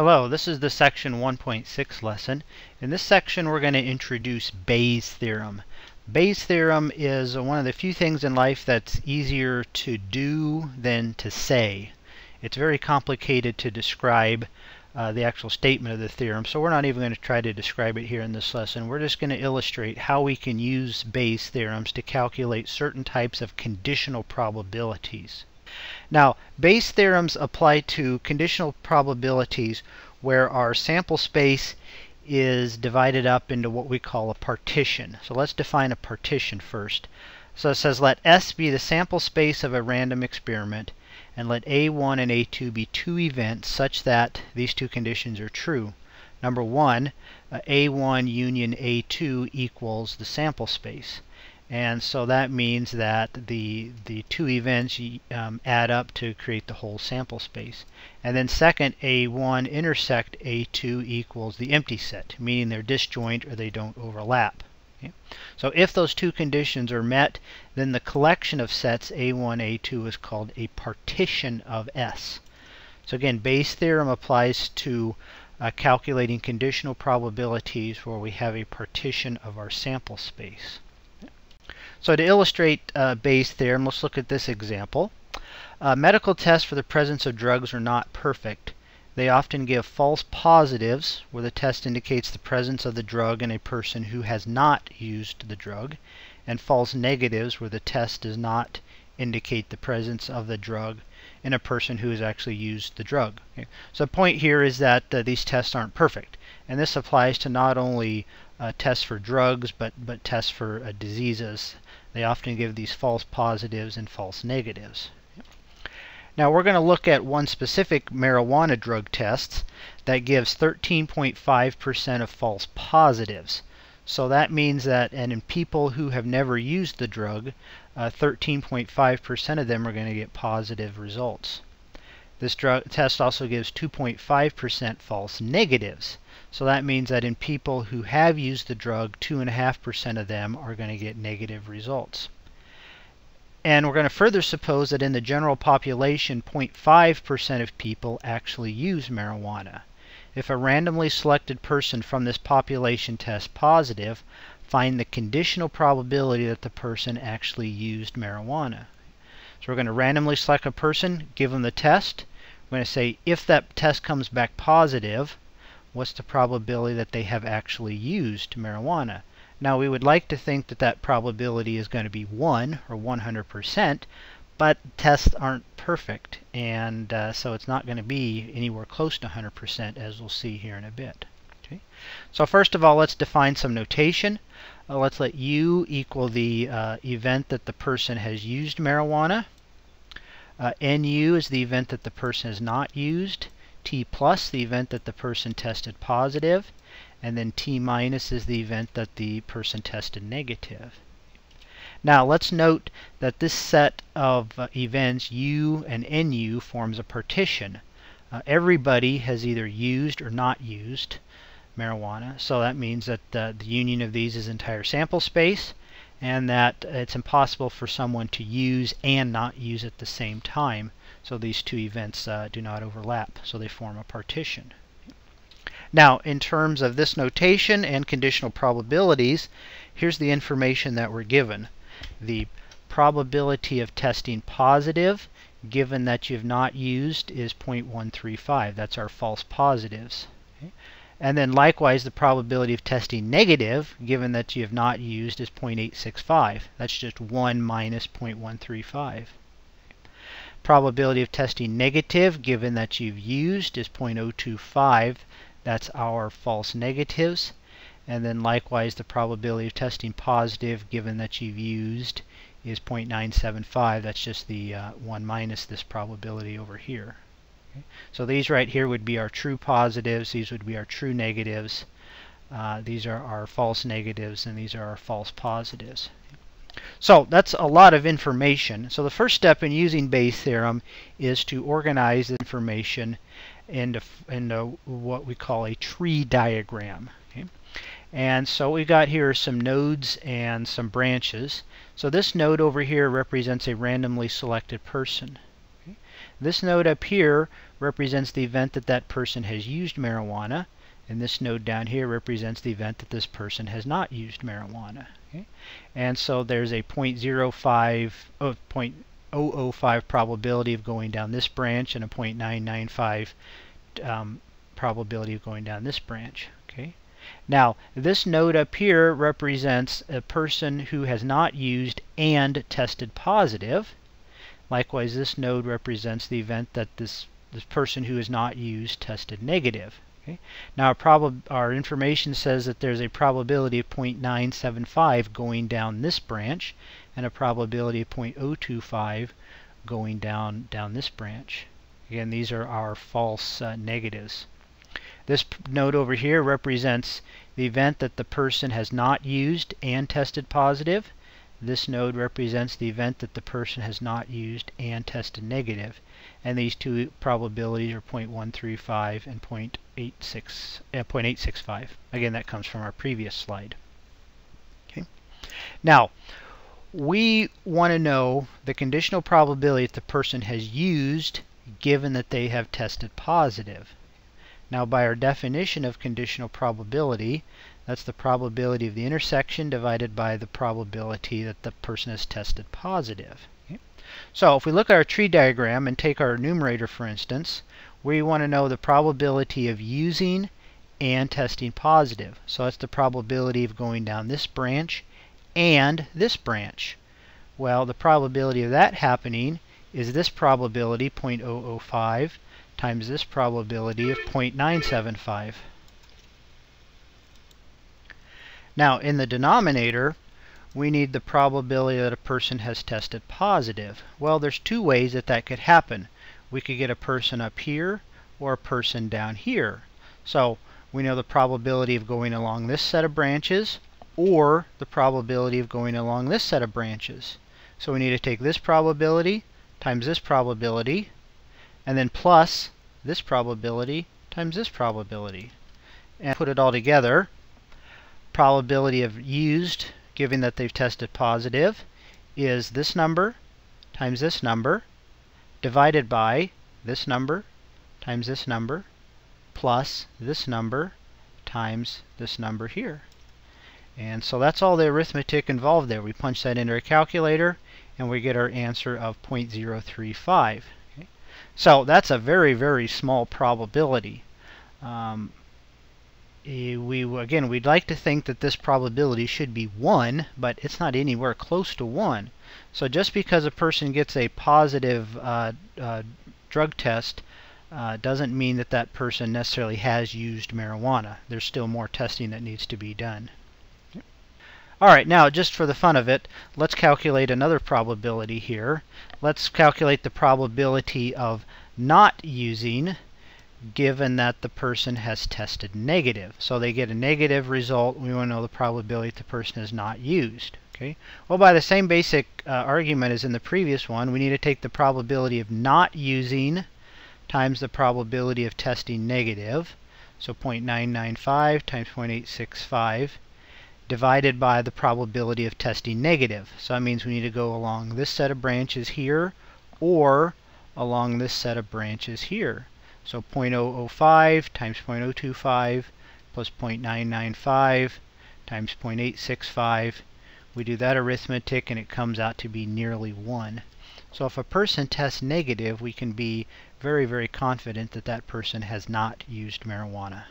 Hello, this is the section 1.6 lesson. In this section we're going to introduce Bayes' theorem. Bayes' theorem is one of the few things in life that's easier to do than to say. It's very complicated to describe the actual statement of the theorem, so we're not even going to try to describe it here in this lesson. We're just going to illustrate how we can use Bayes' theorems to calculate certain types of conditional probabilities. Now, Bayes' theorems apply to conditional probabilities where our sample space is divided up into what we call a partition. So let's define a partition first. So it says let S be the sample space of a random experiment, and let A1 and A2 be two events such that these two conditions are true. Number one, A1 union A2 equals the sample space. And so that means that the two events add up to create the whole sample space. And then second, A1 intersect A2 equals the empty set, meaning they're disjoint or they don't overlap. Okay? So if those two conditions are met, then the collection of sets A1, A2 is called a partition of S. So again, Bayes' theorem applies to calculating conditional probabilities where we have a partition of our sample space. So to illustrate Bayes' theorem, let's look at this example. Medical tests for the presence of drugs are not perfect. They often give false positives, where the test indicates the presence of the drug in a person who has not used the drug, and false negatives, where the test does not indicate the presence of the drug in a person who has actually used the drug. Okay. So the point here is that these tests aren't perfect. And this applies to not only tests for drugs, but tests for diseases. They often give these false positives and false negatives. Now we're going to look at one specific marijuana drug test that gives 13.5% of false positives. So that means that, and in people who have never used the drug, 13.5% of them are going to get positive results. This drug test also gives 2.5% false negatives. So that means that in people who have used the drug, 2.5% of them are going to get negative results. And we're going to further suppose that in the general population, 0.5% of people actually use marijuana. If a randomly selected person from this population tests positive, find the conditional probability that the person actually used marijuana. So we're going to randomly select a person, give them the test. We're going to say if that test comes back positive, what's the probability that they have actually used marijuana? Now we would like to think that that probability is going to be 1 or 100%, but tests aren't perfect, and so it's not going to be anywhere close to 100%, as we'll see here in a bit. Okay. So first of all, let's define some notation. Let's let U equal the event that the person has used marijuana. NU is the event that the person has not used. T plus, the event that the person tested positive. And then T minus is the event that the person tested negative. Now let's note that this set of events, U and NU, forms a partition. Everybody has either used or not used marijuana, so that means that the union of these is entire sample space, and that it's impossible for someone to use and not use at the same time. So these two events do not overlap, so they form a partition. Now, in terms of this notation and conditional probabilities, here's the information that we're given. The probability of testing positive, given that you've not used, is 0.135. That's our false positives. Okay. And then likewise, the probability of testing negative, given that you have not used, is 0.865. That's just 1 minus 0.135. Probability of testing negative, given that you've used, is 0.025. That's our false negatives. And then likewise, the probability of testing positive, given that you've used, is 0.975. That's just the 1 minus this probability over here. Okay. So these right here would be our true positives. These would be our true negatives. These are our false negatives, and these are our false positives. So that's a lot of information. So the first step in using Bayes' theorem is to organize the information into what we call a tree diagram. Okay. And so we got here some nodes and some branches. So this node over here represents a randomly selected person. Okay. This node up here represents the event that that person has used marijuana, and this node down here represents the event that this person has not used marijuana. Okay? And so there's a 0.005 probability of going down this branch and a 0.995 probability of going down this branch. Okay? Now, this node up here represents a person who has not used and tested positive. Likewise, this node represents the event that this person who has not used tested negative. Okay? Now, our information says that there's a probability of 0.975 going down this branch and a probability of 0.025 going down this branch. Again, these are our false negatives. This node over here represents the event that the person has not used and tested positive. This node represents the event that the person has not used and tested negative. And these two probabilities are 0.135 and 0.865. Again, that comes from our previous slide. Okay. Now, we want to know the conditional probability that the person has used given that they have tested positive. Now, by our definition of conditional probability, that's the probability of the intersection divided by the probability that the person has tested positive. Okay? So if we look at our tree diagram and take our numerator, for instance, we want to know the probability of using and testing positive. So that's the probability of going down this branch and this branch. Well, the probability of that happening is this probability, 0.005, times this probability of 0.975. Now, in the denominator, we need the probability that a person has tested positive. Well, there's two ways that that could happen. We could get a person up here or a person down here. So we know the probability of going along this set of branches or the probability of going along this set of branches. So we need to take this probability times this probability and then plus this probability times this probability. And put it all together. Probability of used, given that they've tested positive, is this number times this number divided by this number times this number plus this number times this number here. And so that's all the arithmetic involved there. We punch that into our calculator and we get our answer of 0.035. Okay? So that's a very, very small probability. We'd like to think that this probability should be 1, but it's not anywhere close to 1. So just because a person gets a positive drug test doesn't mean that that person necessarily has used marijuana. There's still more testing that needs to be done. Alright, now just for the fun of it, let's calculate another probability here. Let's calculate the probability of not using given that the person has tested negative. So they get a negative result. We want to know the probability that the person has not used. Okay. Well, by the same basic argument as in the previous one, we need to take the probability of not using times the probability of testing negative. So 0.995 times 0.865 divided by the probability of testing negative. So that means we need to go along this set of branches here or along this set of branches here. So 0.005 times 0.025 plus 0.995 times 0.865. We do that arithmetic and it comes out to be nearly 1. So if a person tests negative, we can be very, very confident that that person has not used marijuana.